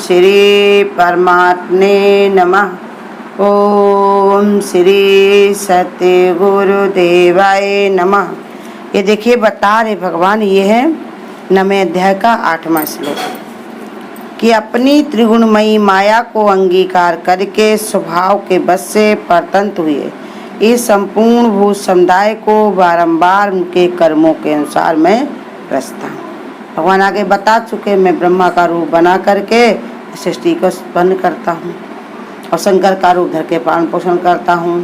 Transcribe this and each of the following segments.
श्री परमात्मे नमः। ओम श्री सत्य गुरुदेवाय नमः। ये देखिए बता रहे भगवान, ये है 9वें अध्याय का 8वां श्लोक कि अपनी त्रिगुणमयी माया को अंगीकार करके स्वभाव के बस से परतंत्र हुए इस संपूर्ण भूत समुदाय को बारंबार उनके कर्मों के अनुसार मैं रचता हूँ। भगवान आगे बता चुके, मैं ब्रह्मा का रूप बना करके सृष्टि को उत्पन्न करता हूँ और शंकर का रूप धर के पालन पोषण करता हूँ,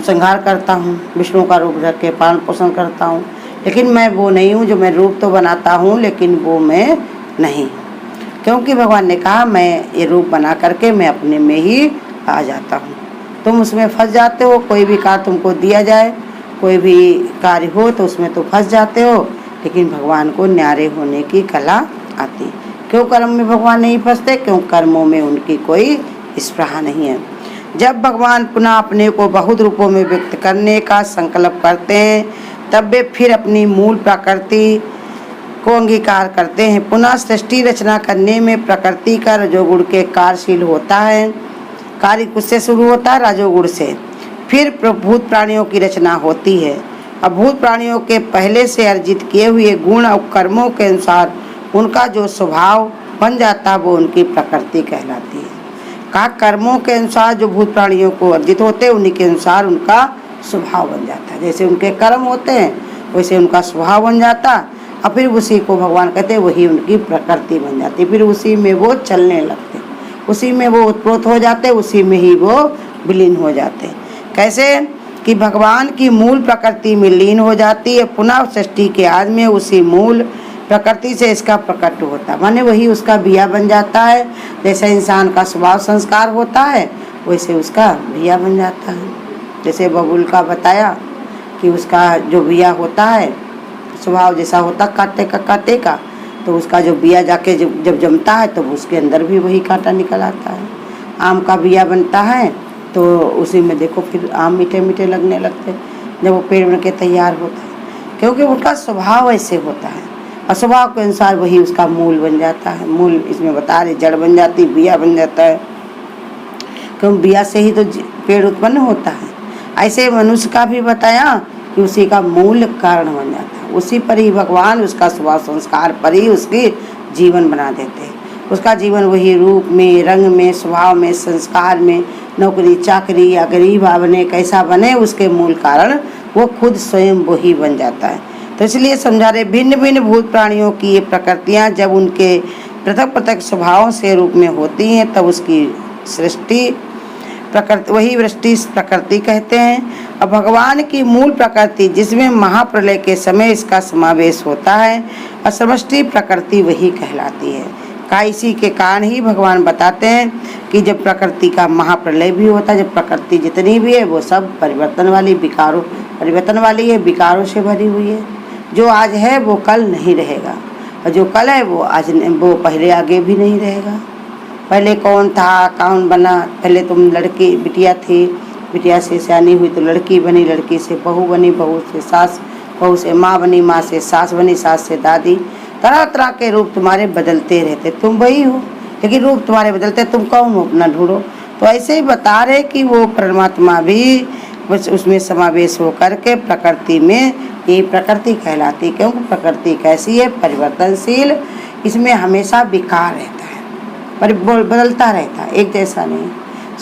संहार करता हूँ, विष्णु का रूप धर के पालन पोषण करता हूँ। लेकिन मैं वो नहीं हूँ जो मैं रूप तो बनाता हूँ लेकिन वो मैं नहीं, क्योंकि भगवान ने कहा मैं ये रूप बना करके मैं अपने में ही आ जाता हूँ। तुम उसमें फंस जाते हो, कोई भी कार्य तुमको दिया जाए, कोई भी कार्य हो तो उसमें तो फंस जाते हो, लेकिन भगवान को न्यारे होने की कला आती। क्यों कर्म में भगवान नहीं फंसते? क्यों कर्मों में उनकी कोई स्पृहा नहीं है। जब भगवान पुनः अपने को बहुत रूपों में व्यक्त करने का संकल्प करते हैं तब वे फिर अपनी मूल प्रकृति को अंगीकार करते हैं। पुनः सृष्टि रचना करने में प्रकृति का रजोगुण के कार्यशील होता है। कार्य किससे शुरू होता है? रजोगुण से। फिर भूत प्राणियों की रचना होती है। अब भूत प्राणियों के पहले से अर्जित किए हुए गुण और कर्मों के अनुसार उनका जो स्वभाव बन जाता है वो उनकी प्रकृति कहलाती है। कहा कर्मों के अनुसार जो भूत प्राणियों को अर्जित होते हैं उन्हीं के अनुसार उनका स्वभाव बन जाता है। जैसे उनके कर्म होते हैं वैसे उनका स्वभाव बन जाता, और फिर उसी को भगवान कहते हैं वही उनकी प्रकृति बन जाती। फिर उसी में वो चलने लगते, उसी में वो उत्प्रोत हो जाते, उसी में ही वो विलीन हो जाते। कैसे कि भगवान की मूल प्रकृति में लीन हो जाती है। पुनः सृष्टि के आदि में उसी मूल प्रकृति से इसका प्रकट होता, माने वही उसका बिया बन जाता है। जैसे इंसान का स्वभाव संस्कार होता है वैसे उसका बिया बन जाता है। जैसे बबुल का बताया कि उसका जो बिया होता है स्वभाव जैसा होता कांटे का, तो उसका जो बिया जाके जब जमता है तो उसके अंदर भी वही कांटा निकल आता है। आम का बिया बनता है तो उसी में देखो फिर आम मीठे मीठे लगने लगते जब वो पेड़ बन के तैयार होता है, क्योंकि उसका स्वभाव ऐसे होता है और स्वभाव के अनुसार वही उसका मूल बन जाता है। मूल इसमें बता रहे जड़ बन जाती, बिया बन जाता है, क्योंकि बिया से ही तो पेड़ उत्पन्न होता है। ऐसे मनुष्य का भी बताया कि उसी का मूल कारण बन जाता है। उसी पर ही भगवान उसका स्वभाव संस्कार पर ही उसकी जीवन बना देते हैं। उसका जीवन वही रूप में, रंग में, स्वभाव में, संस्कार में, नौकरी चाकरी या गरीब बने कैसा बने उसके मूल कारण वो खुद स्वयं वही बन जाता है। तो इसलिए समझा रहे भिन्न भिन्न भूत प्राणियों की ये प्रकृतियाँ जब उनके पृथक पृथक स्वभावों से रूप में होती हैं तब उसकी सृष्टि प्रकृति वही वृष्टि प्रकृति कहते हैं। और भगवान की मूल प्रकृति जिसमें महाप्रलय के समय इसका समावेश होता है और समष्टि प्रकृति वही कहलाती है। का इसी के कारण ही भगवान बताते हैं कि जब प्रकृति का महाप्रलय भी होता है, जब प्रकृति जितनी भी है वो सब परिवर्तन वाली है, विकारों से भरी हुई है। जो आज है वो कल नहीं रहेगा और जो कल है वो पहले आगे भी नहीं रहेगा। पहले कौन था, कौन बना? पहले तुम लड़की बिटिया थी, बिटिया से सयानी हुई तो लड़की बनी, लड़की से बहू बनी, बहू से सास, बहू से माँ बनी, माँ से सास बनी, सास से दादी। तरह तरह के रूप तुम्हारे बदलते रहते, तुम वही हो लेकिन रूप तुम्हारे बदलते, तुम कौन हो अपना ढूंढो। तो ऐसे ही बता रहे कि वो परमात्मा भी उसमें समावेश हो करके प्रकृति में ये प्रकृति कहलाती, क्योंकि प्रकृति कैसी है? परिवर्तनशील। इसमें हमेशा विकार रहता है, पर बदलता रहता है, एक जैसा नहीं।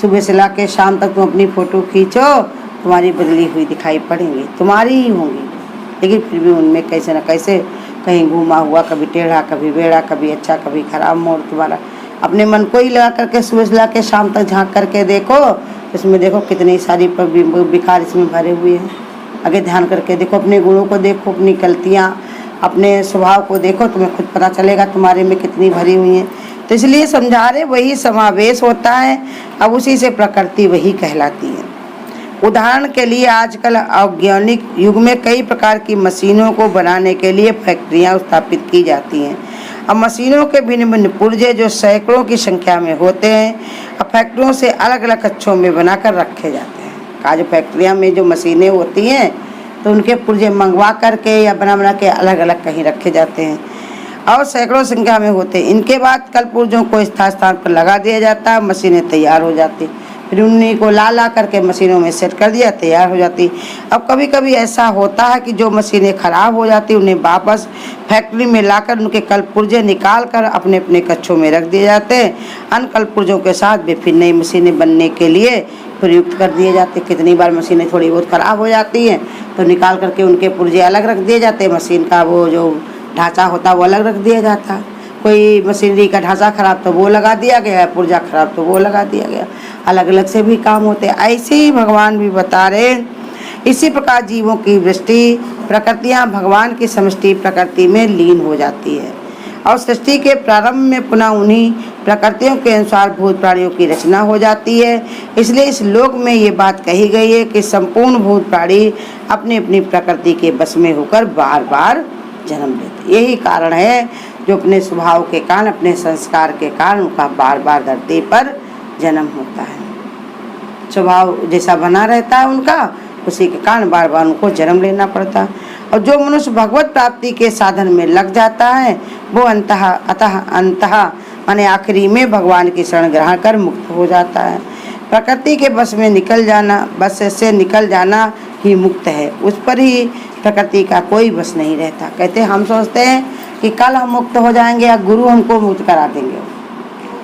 सुबह से लाके शाम तक तुम अपनी फ़ोटो खींचो, तुम्हारी बदली हुई दिखाई पड़ेंगी, तुम्हारी ही होंगी, लेकिन फिर भी उनमें कैसे न कैसे कहीं घूमा हुआ, कभी टेढ़ा, कभी बेड़ा, कभी अच्छा, कभी खराब मोड़ तुम्हारा। अपने मन को ही लगा करके सुबह से लाके शाम तक झाँक करके देखो, इसमें देखो कितनी सारी विकार इसमें भरे हुए हैं। आगे ध्यान करके देखो, अपने गुणों को देखो, अपनी गलतियाँ, अपने स्वभाव को देखो, तुम्हें खुद पता चलेगा तुम्हारे में कितनी भरी हुई हैं। तो इसलिए समझा रहे वही समावेश होता है, अब उसी से प्रकृति वही कहलाती है। उदाहरण के लिए आजकल औद्योगिक युग में कई प्रकार की मशीनों को बनाने के लिए फैक्ट्रियां स्थापित की जाती हैं। अब मशीनों के भिन्न भिन्न पुर्जे जो सैकड़ों की संख्या में होते हैं, अब फैक्ट्रियों से अलग अलग कक्षों में बनाकर रखे जाते हैं। आज फैक्ट्रियां में जो मशीनें होती हैं तो उनके पुर्जे मंगवा करके या बना के अलग अलग कहीं रखे जाते हैं। और सैकड़ों संख्या में होते। इनके बाद कलपुर्जों को स्थान पर लगा दिया जाता, मशीनें तैयार हो जाती। फिर उन्हीं को ला करके मशीनों में सेट कर दिया, तैयार हो जाती। अब कभी कभी ऐसा होता है कि जो मशीनें खराब हो जाती उन्हें वापस फैक्ट्री में लाकर उनके कलपुर्जे निकाल कर अपने अपने कच्छों में रख दिए जाते हैं। अन्य कलपुर्जों के साथ वे फिर नई मशीनें बनने के लिए प्रयुक्त कर दिए जाते। कितनी बार मशीनें थोड़ी बहुत खराब हो जाती हैं तो निकाल करके उनके पुर्जे अलग रख दिए जाते हैं, मशीन का वो जो ढांचा होता वो अलग रख दिया जाता। कोई मशीनरी का ढांचा खराब तो वो लगा दिया गया, पुर्जा खराब तो वो लगा दिया गया। अलग अलग से भी काम होते हैं। ऐसे ही भगवान भी बता रहे, इसी प्रकार जीवों की वृष्टि प्रकृतियाँ भगवान की समष्टि प्रकृति में लीन हो जाती है और सृष्टि के प्रारंभ में पुनः उन्हीं प्रकृतियों के अनुसार भूत प्राणियों की रचना हो जाती है। इसलिए इस लोक में ये बात कही गई है कि संपूर्ण भूत प्राणी अपनी अपनी प्रकृति के बस में होकर बार बार जन्म लेते। यही कारण है जो अपने स्वभाव के कारण, अपने संस्कार के कारण उनका बार बार धरती पर जन्म होता है। स्वभाव जैसा बना रहता है उनका, उसी के कारण बार बार उनको जन्म लेना पड़ता है। और जो मनुष्य भगवत प्राप्ति के साधन में लग जाता है वो अंतः माने आखिरी में भगवान की शरण ग्रहण कर मुक्त हो जाता है। प्रकृति के बस में निकल जाना, बस से निकल जाना ही मुक्त है। उस पर ही प्रकृति का कोई बस नहीं रहता। कहते हम सोचते हैं कि कल हम मुक्त हो जाएंगे या गुरु हमको मुक्त करा देंगे।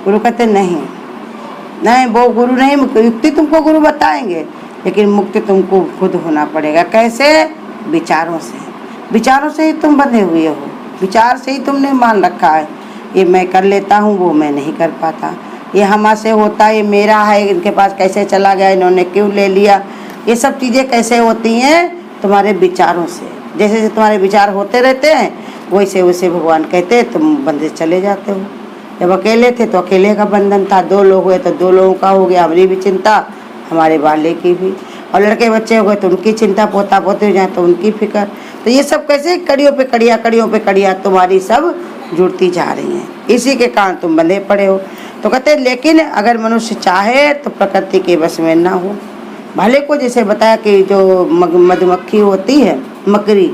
गुरु कहते नहीं, वो गुरु नहीं, युक्ति तुमको गुरु बताएंगे, लेकिन मुक्ति तुमको खुद होना पड़ेगा। कैसे? विचारों से। विचारों से ही तुम बंधे हुए हो, विचार से ही तुमने मान रखा है ये मैं कर लेता हूँ, वो मैं नहीं कर पाता, ये हमारे होता है, ये मेरा है, इनके पास कैसे चला गया, इन्होंने क्यों ले लिया। ये सब चीज़ें कैसे होती हैं? तुम्हारे विचारों से। जैसे जैसे तुम्हारे विचार होते रहते हैं वैसे वैसे भगवान कहते हैं तुम बंधे चले जाते हो। जब अकेले थे तो अकेले का बंधन था, 2 लोग हुए तो 2 लोगों का हो गया, हमारी भी चिंता, हमारे बाले की भी, और लड़के बच्चे हो गए तो उनकी चिंता, पोता पोते हो जाए तो उनकी फिक्र। तो ये सब कैसे कड़ियों पे कड़ियाँ तुम्हारी सब जुड़ती जा रही हैं, इसी के कारण तुम बंधे पड़े हो। तो कहते लेकिन अगर मनुष्य चाहे तो प्रकृति के बस में ना हो। भले को जैसे बताया कि जो मधुमक्खी होती है, मकड़ी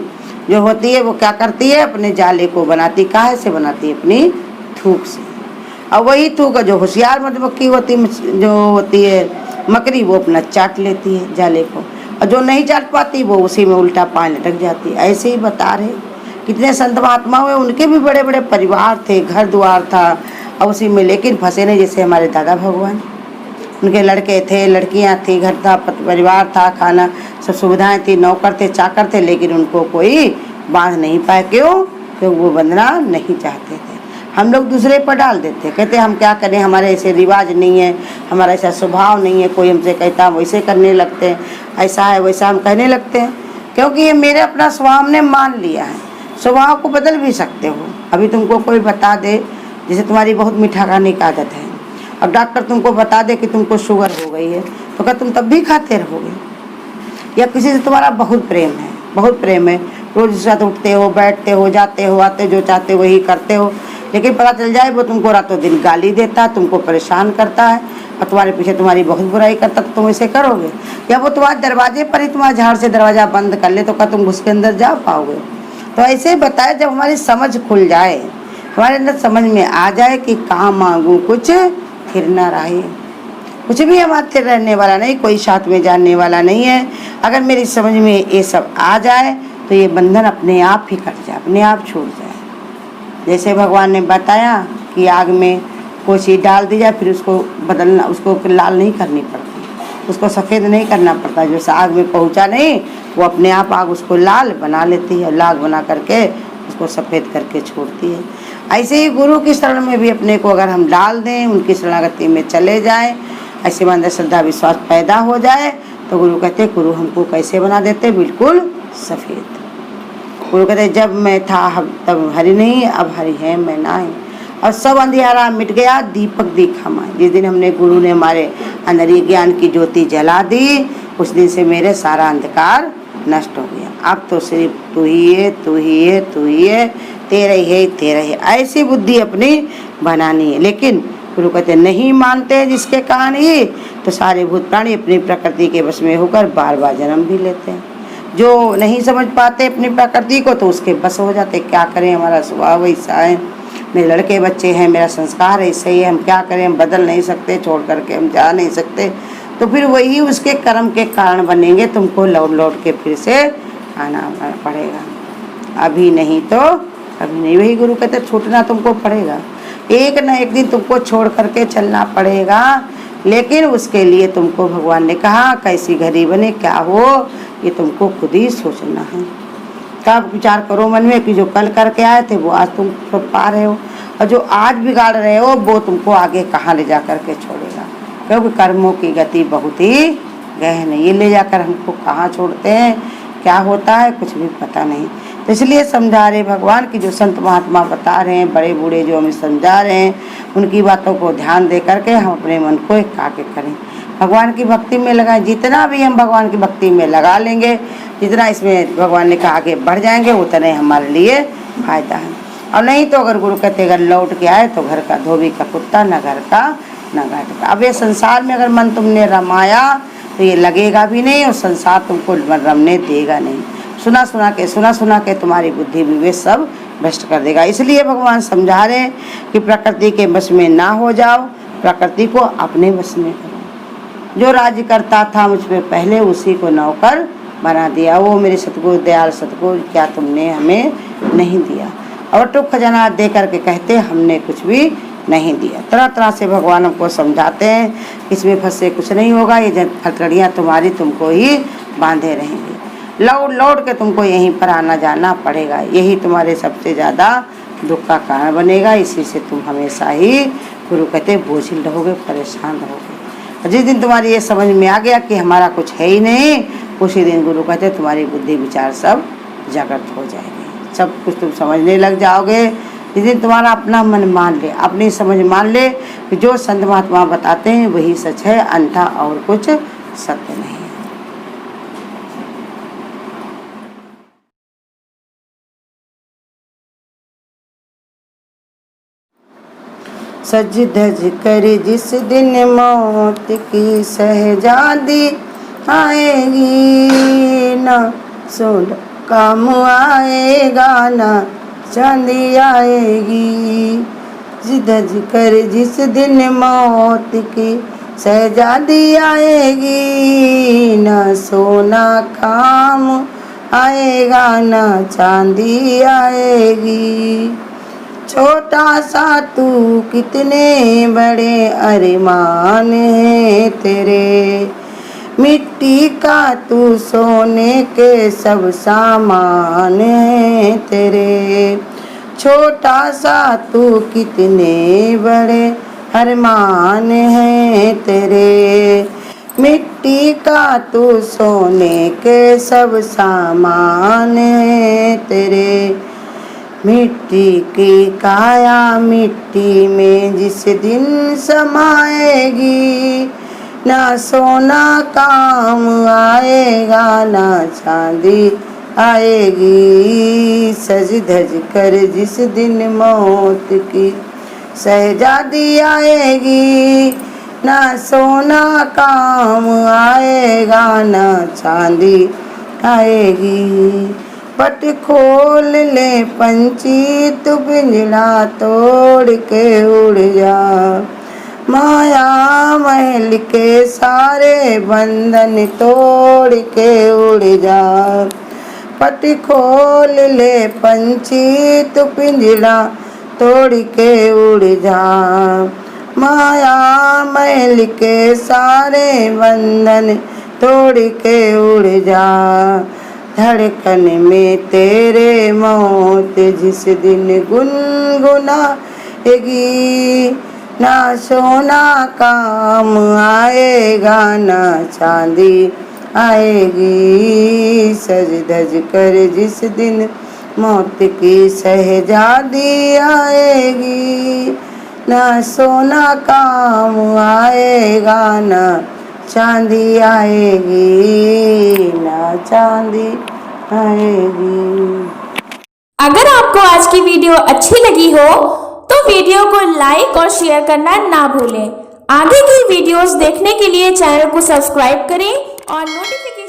जो होती है वो क्या करती है, अपने जाले को बनाती, काहे से बनाती है? अपनी थूक से। और वही थूक जो होशियार मधुमक्खी होती जो होती है मकड़ी, वो अपना चाट लेती है जाले को, और जो नहीं चाट पाती वो उसी में उल्टा पानी लटक जाती है। ऐसे ही बता रहे कितने संत महात्मा हुए, उनके भी बड़े बड़े परिवार थे, घर द्वार था, और उसी में लेकिन फंसे नहीं। जैसे हमारे दादा भगवान, उनके लड़के थे, लड़कियां थी, घर था, परिवार था, खाना सब सुविधाएं थी, नौकर थे, चाकर थे, लेकिन उनको कोई बांध नहीं पाए। क्यों? क्योंकि वो बंधना नहीं चाहते थे। हम लोग दूसरे पर डाल देते, कहते हम क्या करें, हमारे ऐसे रिवाज नहीं है, हमारा ऐसा स्वभाव नहीं है, कोई हमसे कहता हम वैसे करने लगते हैं, ऐसा है वैसा हम कहने लगते हैं, क्योंकि ये मेरे अपना स्वभाव हमने मान लिया है। स्वभाव को बदल भी सकते हो। अभी तुमको कोई बता दे, जैसे तुम्हारी बहुत मीठा खाने की आदत है, अब डॉक्टर तुमको बता दे कि तुमको शुगर हो गई है, तो क्या तुम तब भी खाते रहोगे? या किसी से तुम्हारा बहुत प्रेम है, बहुत प्रेम है, रोज साथ उठते हो, बैठते हो, जाते हो, आते, जो चाहते हो वही करते हो, लेकिन पता चल जाए वो तुमको रातों दिन गाली देता है, तुमको परेशान करता है और तुम्हारे पीछे तुम्हारी बहुत बुराई करता, तो तुम ऐसे करोगे? या वो तुम्हारे दरवाजे पर ही तुम्हारा झाड़ से दरवाजा बंद कर ले तो क्या तुम उसके अंदर जा पाओगे? तो ऐसे ही बताए, जब हमारी समझ खुल जाए, हमारे अंदर समझ में आ जाए कि कहाँ मांगू कुछ फिर ना रहे, कुछ भी हमारे रहने वाला नहीं, कोई साथ में जानने वाला नहीं है। अगर मेरी समझ में ये सब आ जाए तो ये बंधन अपने आप ही कट जाए, अपने आप छूट जाए। जैसे भगवान ने बताया कि आग में कोई चीज़ डाल दी जाए, फिर उसको बदलना, उसको लाल नहीं करनी पड़ती, उसको सफ़ेद नहीं करना पड़ता। जो आग में पहुंचा नहीं वो अपने आप आग उसको लाल बना लेती है, लाल बना करके उसको सफ़ेद करके छोड़ती है। ऐसे ही गुरु की शरण में भी अपने को अगर हम डाल दें, उनकी शरणागति में चले जाएं, ऐसे अंदर श्रद्धा विश्वास पैदा हो जाए, तो गुरु कहते गुरु हमको कैसे बना देते? बिल्कुल सफ़ेद। गुरु कहते जब मैं था तब हरि नहीं, अब हरि है मैं नाहीं, और सब अंधियारा मिट गया, दीपक दिखा माए। जिस दिन हमने गुरु ने हमारे अंदर ये ज्ञान की ज्योति जला दी, उस दिन से मेरे सारा अंधकार नष्ट हो गया। अब तो सिर्फ तू ही है, तू ही है, तू ही है, तेरा ही है, तेरा ही। ऐसी बुद्धि अपनी बनानी है। लेकिन गुरु कहते नहीं मानते, जिसके कारण ही तो सारे भूत प्राणी अपनी प्रकृति के वश में होकर बार बार जन्म भी लेते हैं। जो नहीं समझ पाते अपनी प्रकृति को तो उसके बस हो जाते। क्या करें, हमारा स्वभाव ऐसा है, मेरे लड़के बच्चे हैं, मेरा संस्कार ऐसे ही है, हम क्या करें, हम बदल नहीं सकते, छोड़ करके हम जा नहीं सकते। तो फिर वही उसके कर्म के कारण बनेंगे, तुमको लौट लौट के फिर से आना पड़ेगा। अभी नहीं तो कभी नहीं। वही गुरु कहते छूटना तुमको पड़ेगा, एक न एक दिन तुमको छोड़ करके चलना पड़ेगा। लेकिन उसके लिए तुमको भगवान ने कहा कैसी घड़ी बने क्या हो, ये तुमको खुद ही सोचना है। तब विचार करो मन में कि जो कल करके आए थे वो आज तुम पा रहे हो, और जो आज बिगाड़ रहे हो वो तुमको आगे कहाँ ले जा करके छोड़ेगा। क्योंकि कर्मों की गति बहुत ही गहन है, ये ले जाकर हमको कहाँ छोड़ते हैं, क्या होता है कुछ भी पता नहीं। तो इसलिए समझा रहे भगवान की जो संत महात्मा बता रहे हैं, बड़े बूढ़े जो हमें समझा रहे हैं, उनकी बातों को ध्यान दे करके हम अपने मन को एकाग्र करें, भगवान की भक्ति में लगाएं। जितना भी हम भगवान की भक्ति में लगा लेंगे, जितना इसमें भगवान ने कहा आगे बढ़ जाएंगे, उतना ही हमारे लिए फायदा है। और नहीं तो अगर गुरु कहते अगर लौट के आए तो घर का धोबी का कुत्ता, न घर का न घाट का। अब ये संसार में अगर मन तुमने रमाया तो ये लगेगा भी नहीं, और संसार तुमको रमने देगा नहीं। सुना सुना के तुम्हारी बुद्धि विवेक सब भ्रष्ट कर देगा। इसलिए भगवान समझा रहे हैं कि प्रकृति के वश में ना हो जाओ, प्रकृति को अपने वश में करो। जो राज्य करता था मुझ पे पहले, उसी को नौकर बना दिया। वो मेरे सतगुरु दयाल सतगुरु, क्या तुमने हमें नहीं दिया। और टुक खजाना दे करके कहते हमने कुछ भी नहीं दिया। तरह तरह से भगवान हमको समझाते हैं, इसमें फंसे कुछ नहीं होगा, ये हथकड़ियाँ तुम्हारी तुमको ही बांधे रहेंगी, लौट लौट के तुमको यहीं पर आना जाना पड़ेगा। यही तुम्हारे सबसे ज़्यादा दुख का कारण बनेगा। इसी से तुम हमेशा ही गुरु कहते बोझिल रहोगे, परेशान रहोगे। जिस दिन तुम्हारी ये समझ में आ गया कि हमारा कुछ है ही नहीं, उसी दिन गुरु कहते तुम्हारी बुद्धि विचार सब जागृत हो जाएंगे, सब कुछ तुम समझने लग जाओगे। जिस दिन तुम्हारा अपना मन मान ले, अपनी समझ मान ले कि जो संत महात्मा बताते हैं वही सच है, अन्यथा और कुछ सत्य नहीं है। सज धज कर जिस दिन मौत की शहजादी आएगी, ना सोना काम आएगा ना चांदी आएगी। धज कर जिस दिन मौत की शहजादी आएगी, ना सोना काम आएगा ना चांदी आएगी। छोटा सा तू कितने बड़े अरमान है तेरे, मिट्टी का तू सोने के सब सामान है तेरे। छोटा सा तू कितने बड़े अरमान है तेरे, मिट्टी का तू सोने के सब सामान है तेरे। मिट्टी की काया मिट्टी में जिस दिन समाएगी, ना सोना काम आएगा ना चांदी आएगी। सज धज कर जिस दिन मौत की शहजादी आएगी, ना सोना काम आएगा ना चांदी आएगी। पट खोल ले पंछी तू पिंजड़ा तोड़ के उड़ जा, माया महल के सारे बंधन तोड़ के उड़ जा। पट खोल ले पंछी तू पिंजड़ा तोड़ के उड़ जा, माया महल के सारे बंधन तोड़ के उड़ जा। धड़कन में तेरे मौत जिस दिन गुनगुनाएगी, ना सोना काम आएगा ना चांदी आएगी। सज धज कर जिस दिन मौत की शहजादी आएगी, ना सोना काम आएगा ना चांदी आएगी, ना चांदी आएगी। अगर आपको आज की वीडियो अच्छी लगी हो तो वीडियो को लाइक और शेयर करना ना भूलें। आगे की वीडियोस देखने के लिए चैनल को सब्सक्राइब करें और नोटिफिकेशन